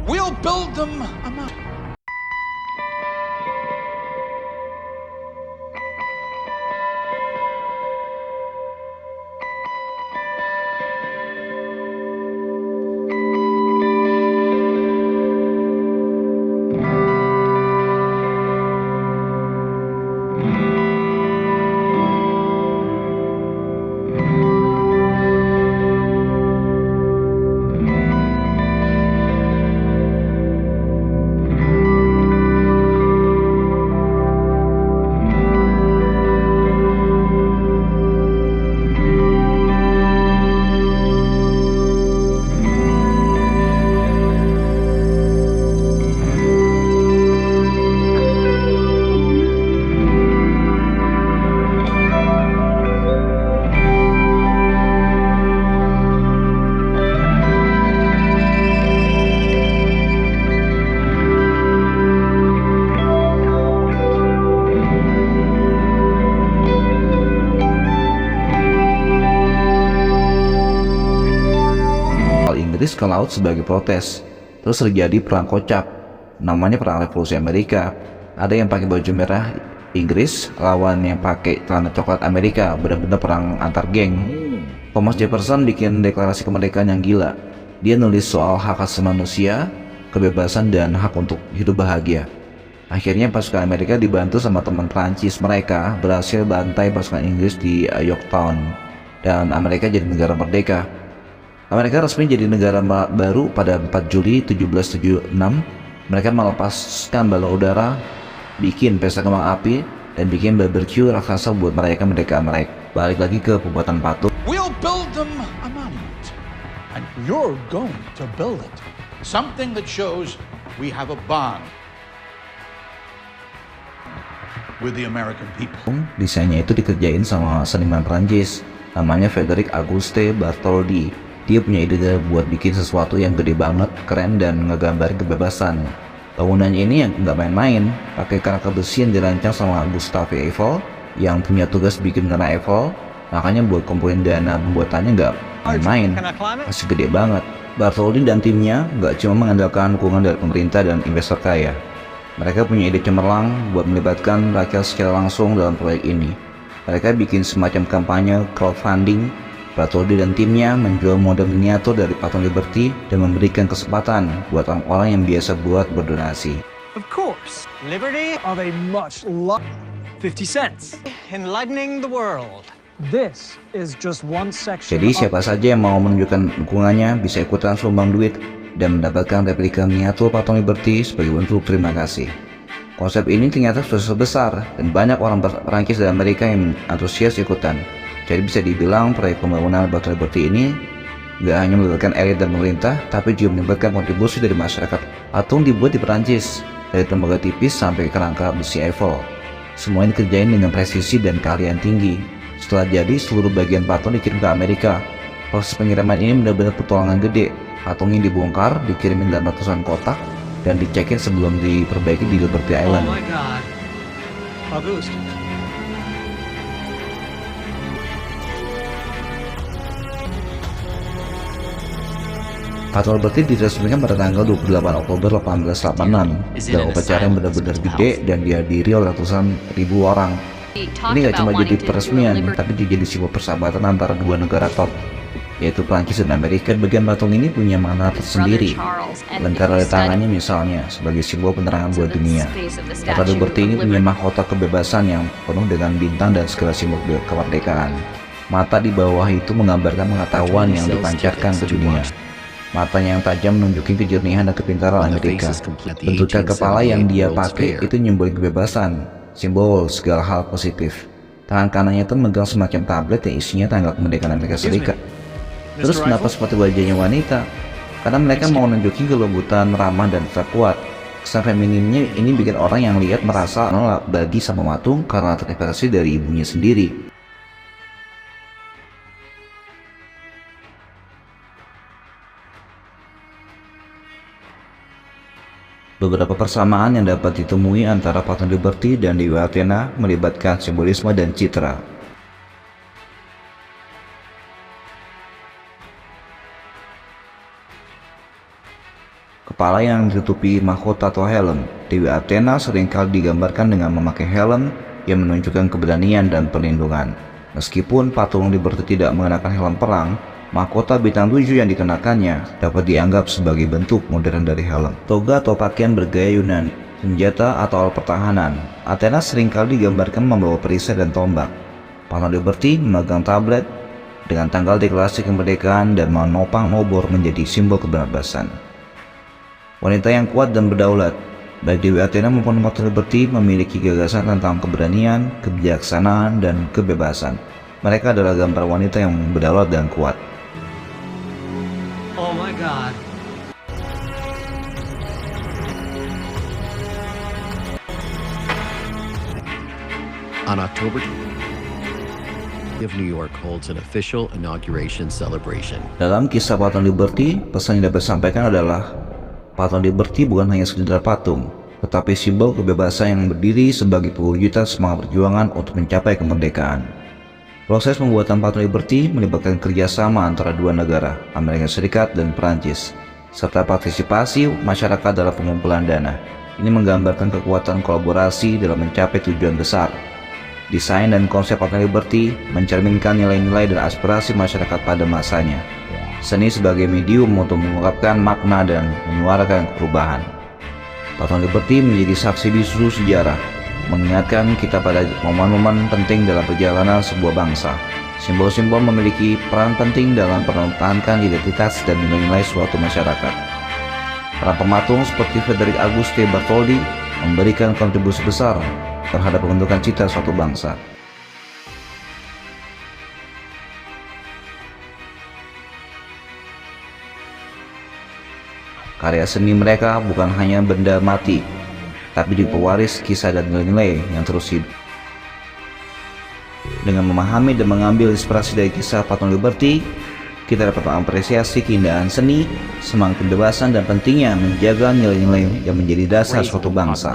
We'll build them a mountain. Inggris ke laut sebagai protes. Terus terjadi perang kocak, namanya perang revolusi Amerika. Ada yang pakai baju merah Inggris lawan yang pakai celana coklat Amerika, benar-benar perang antar geng. Thomas Jefferson bikin deklarasi kemerdekaan yang gila. Dia nulis soal hak asasi manusia, kebebasan, dan hak untuk hidup bahagia. Akhirnya pasukan Amerika dibantu sama teman Prancis mereka berhasil bantai pasukan Inggris di Yorktown, dan Amerika jadi negara merdeka. Amerika resmi jadi negara baru pada 4 Juli 1776. Mereka melepaskan balon udara, bikin pesta kembang api, dan bikin barbecue raksasa buat merayakan kemerdekaan mereka. Balik lagi ke pembuatan patung. We'll build them a monument, and you're going to build it. Something that shows we have a bond with the American people. Desainnya itu dikerjain sama seniman Prancis, namanya Frederic Auguste Bartholdi. Dia punya ide buat bikin sesuatu yang gede banget, keren, dan ngegambarin kebebasan. Bangunan ini yang nggak main-main, pakai kerangka besi yang dirancang sama Gustave Eiffel, yang punya tugas bikin Menara Eiffel. Makanya buat kumpulin dana pembuatannya nggak main-main, masih gede banget. Bartholdi dan timnya nggak cuma mengandalkan dukungan dari pemerintah dan investor kaya. Mereka punya ide cemerlang buat melibatkan rakyat secara langsung dalam proyek ini. Mereka bikin semacam kampanye crowdfunding. Bartholdi dan timnya menjual model miniatur dari patung Liberty dan memberikan kesempatan buat orang-orang yang biasa buat berdonasi. Of course, liberty of a much 50 cents. Enlightening the world. This is just one section. Jadi siapa saja yang mau menunjukkan dukungannya bisa ikutan sumbang duit dan mendapatkan replika miniatur patung Liberty sebagai bentuk terima kasih. Konsep ini ternyata sukses besar dan banyak orang Perancis dan Amerika yang antusias ikutan. Jadi bisa dibilang proyek pembangunan patung Liberty ini nggak hanya melibatkan elit dan pemerintah, tapi juga melibatkan kontribusi dari masyarakat. Patung dibuat di Perancis, dari tembaga tipis sampai kerangka besi Eiffel. Semua ini dikerjain dengan presisi dan keahlian tinggi. Setelah jadi, seluruh bagian patung dikirim ke Amerika. Proses pengiriman ini benar-benar petualangan gede. Patungnya dibongkar, dikirimin dalam ratusan kotak, dan dicekin sebelum diperbaiki di Liberty Island. Oh my God, Auguste. Patung Liberty diresmikan pada tanggal 28 Oktober 1886 dalam upacara yang benar-benar gede dan dihadiri oleh ratusan ribu orang. Ini gak cuma jadi peresmian, tapi juga jadi simbol persahabatan antara dua negara top, yaitu Prancis dan Amerika. Bagian patung ini punya makna tersendiri. Lentera di tangannya misalnya sebagai simbol penerangan buat dunia. Patung Liberty ini punya mahkota kebebasan yang penuh dengan bintang dan segala simbol kemerdekaan. Mata di bawah itu menggambarkan pengetahuan yang dipancarkan ke dunia. Matanya yang tajam menunjukkan kejernihan dan kepintaran Amerika. Bentukan kepala yang dia pakai itu nyimbolin kebebasan, simbol segala hal positif. Tangan kanannya itu memegang semacam tablet yang isinya tanggal kemerdekaan Amerika Serikat. Terus kenapa seperti wajahnya wanita? Karena mereka mau nunjukin kelembutan, ramah, dan tetap kuat. Kesan femininnya ini bikin orang yang lihat merasa nolak bagi sama patung karena terinspirasi dari ibunya sendiri. Beberapa persamaan yang dapat ditemui antara patung Liberty dan Dewi Athena melibatkan simbolisme dan citra. kepala yang ditutupi mahkota atau helm. Dewi Athena seringkali digambarkan dengan memakai helm yang menunjukkan keberanian dan perlindungan. Meskipun patung Liberty tidak mengenakan helm perang, mahkota bintang 7 yang dikenakannya dapat dianggap sebagai bentuk modern dari helm. Toga atau pakaian bergaya Yunani, senjata atau alat pertahanan. Athena seringkali digambarkan membawa perisai dan tombak. Patung Liberty memegang tablet dengan tanggal deklarasi kemerdekaan dan menopang obor menjadi simbol kebebasan. Wanita yang kuat dan berdaulat. Baik Dewi Athena maupun Patung Liberty memiliki gagasan tentang keberanian, kebijaksanaan, dan kebebasan. Mereka adalah gambar wanita yang berdaulat dan kuat. Oh my God. On October of New York holds an official inauguration celebration. Dalam kisah Patung Liberty, pesan yang dapat disampaikan adalah Patung Liberty bukan hanya sekedar patung, tetapi simbol kebebasan yang berdiri sebagai perwujudan semangat perjuangan untuk mencapai kemerdekaan. Proses pembuatan Patung Liberty melibatkan kerjasama antara dua negara, Amerika Serikat dan Perancis, serta partisipasi masyarakat dalam pengumpulan dana. Ini menggambarkan kekuatan kolaborasi dalam mencapai tujuan besar. Desain dan konsep Patung Liberty mencerminkan nilai-nilai dan aspirasi masyarakat pada masanya. Seni sebagai medium untuk mengungkapkan makna dan menyuarakan perubahan. Patung Liberty menjadi saksi bisu sejarah, mengingatkan kita pada momen-momen penting dalam perjalanan sebuah bangsa. Simbol-simbol memiliki peran penting dalam mempertahankan identitas dan nilai-nilai suatu masyarakat. Para pematung seperti Frederick Auguste Bartholdi memberikan kontribusi besar terhadap pembentukan citra suatu bangsa. Karya seni mereka bukan hanya benda mati, tapi juga pewaris kisah dan nilai-nilai yang terus hidup. Dengan memahami dan mengambil inspirasi dari kisah Patung Liberty, kita dapat mengapresiasi keindahan seni, semangat kebebasan, dan pentingnya menjaga nilai-nilai yang menjadi dasar suatu bangsa.